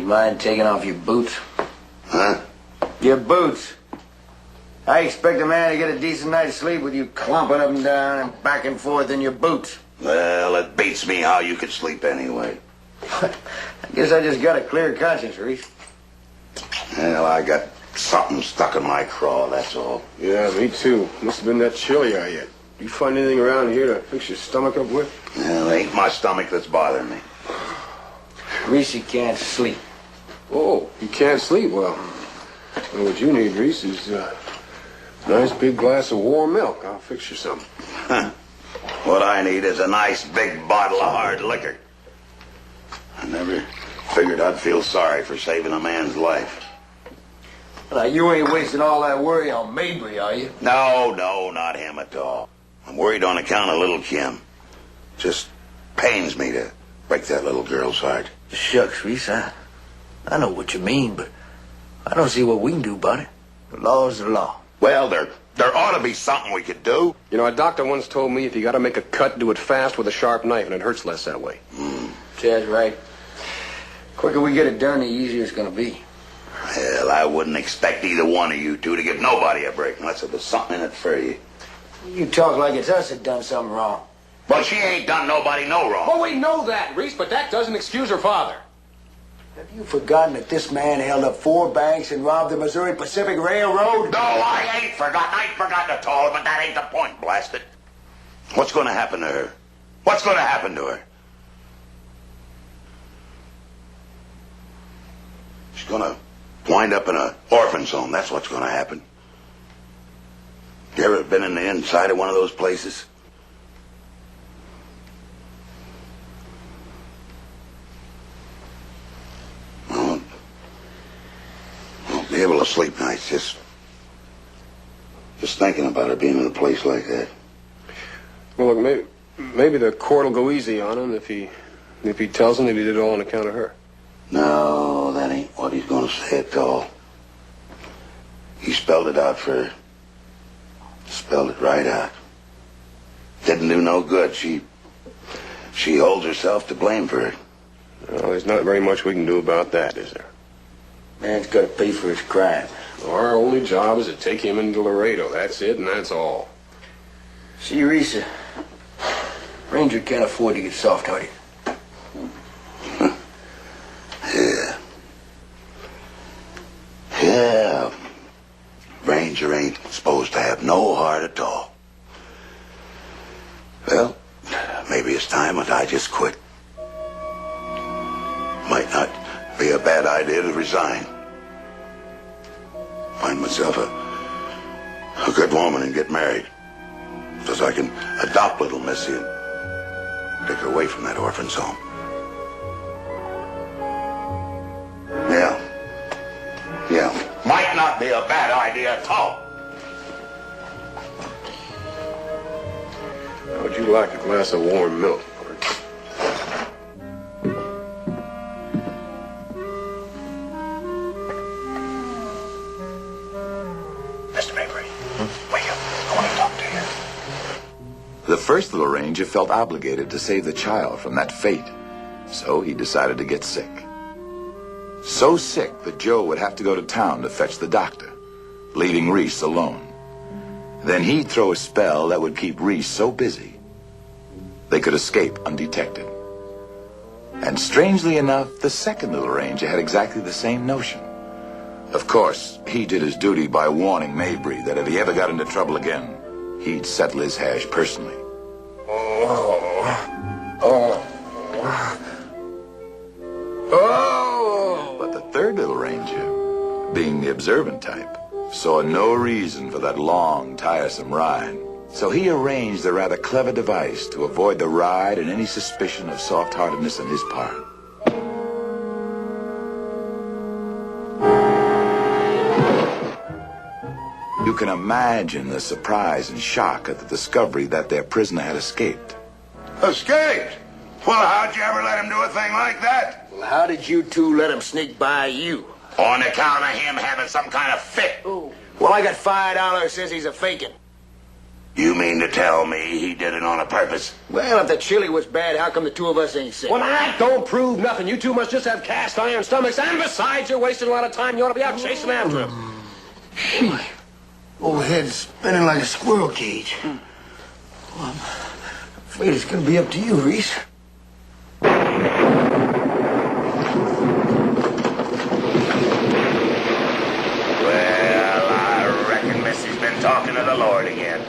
You mind taking off your boots? Huh? Your boots. I expect a man to get a decent night's sleep with you clumping up and down and back and forth in your boots. Well, it beats me how you could sleep anyway. I guess I just got a clear conscience, Reese. Well, I got something stuck in my craw, that's all. Yeah, me too. Must have been that chill you had. You find anything around here to fix your stomach up with? Well, it ain't my stomach that's bothering me. Reese can't sleep. Oh, you can't sleep? Well, what you need, Reese, is a nice big glass of warm milk. I'll fix you some. What I need is a nice big bottle of hard liquor. I never figured I'd feel sorry for saving a man's life. Now, you ain't wasting all that worry on Mabry, are you? No, not him at all. I'm worried on account of little Kim. Just pains me to break that little girl's heart. Shucks, Reese, I know what you mean, but I don't see what we can do about it. The law's the law. Well, there ought to be something we could do. You know, a doctor once told me if you got to make a cut, do it fast with a sharp knife, and it hurts less that way. Chad's right. The quicker we get it done, the easier it's going to be. Well, I wouldn't expect either one of you two to give nobody a break unless there was something in it for you. You talk like it's us that done something wrong. Well, she ain't done nobody no wrong. Well, we know that, Reese, but that doesn't excuse her father. Have you forgotten that this man held up 4 banks and robbed the Missouri Pacific Railroad? No, I ain't forgotten. I ain't forgotten at all, but that ain't the point, blast it. What's going to happen to her? What's going to happen to her? She's going to wind up in an orphan's home. That's what's going to happen. You ever been in the inside of one of those places? I won't be able to sleep nights just thinking about her being in a place like that. Well, look, maybe the court will go easy on him if he tells him that he did it all on account of her. No, that ain't what he's going to say at all. He spelled it out for her. Spelled it right out. Didn't do no good. She holds herself to blame for it. Well, there's not very much we can do about that, is there? Man's got to pay for his crime. Our only job is to take him into Laredo. That's it, and that's all. See, Reese, Ranger can't afford to get soft-hearted. Yeah. Ranger ain't supposed to have no heart at all. Well, maybe it's time that I just quit. Might not be a bad idea to resign. Find myself a good woman and get married. So I can adopt little Missy and take her away from that orphan's home. Yeah. Might not be a bad idea at all. How would you like a glass of warm milk? Mr. Mabry, wake up. I want to talk to you. The first little ranger felt obligated to save the child from that fate, so he decided to get sick. So sick that Joe would have to go to town to fetch the doctor, leaving Reese alone. Then he'd throw a spell that would keep Reese so busy they could escape undetected. And strangely enough, the second little ranger had exactly the same notion. Of course, he did his duty by warning Mabry that if he ever got into trouble again, he'd settle his hash personally. But the third little ranger, being the observant type, saw no reason for that long, tiresome ride. So he arranged a rather clever device to avoid the ride and any suspicion of soft-heartedness on his part. You can imagine the surprise and shock at the discovery that their prisoner had escaped. Escaped? Well, how'd you ever let him do a thing like that? Well, how did you two let him sneak by you? On account of him having some kind of fit. Oh. Well, I got $5 since he's a faking. You mean to tell me he did it on purpose? Well, if the chili was bad, how come the two of us ain't sick? Well, that don't prove nothing. You two must just have cast iron stomachs. And besides, you're wasting a lot of time. You ought to be out chasing after him. Old head's spinning like a squirrel cage. Well, I'm afraid it's gonna be up to you, Reese. Well, I reckon Missy's been talking to the Lord again.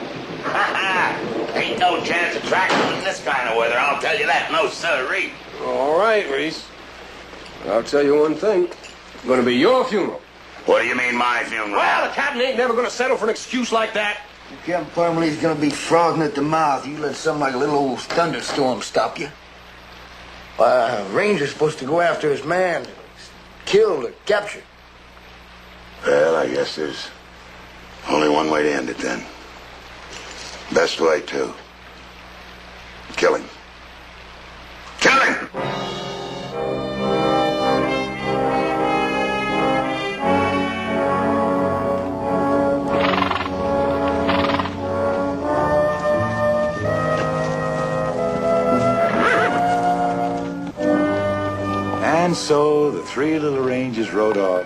Ain't no chance of tracking him in this kind of weather, I'll tell you that. No, sirree. All right, Reese. I'll tell you one thing. It's going to be your funeral. What do you mean, my funeral? Well, the captain ain't never going to settle for an excuse like that. Captain Parmalee's gonna be frothing at the mouth. You let something like a little old thunderstorm stop you. Ranger's supposed to go after his man, killed or captured. Well, I guess there's only one way to end it then. Best way, too. Kill him. Kill him! And so the three little Rangers rode off,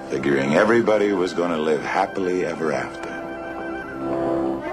figuring everybody was going to live happily ever after.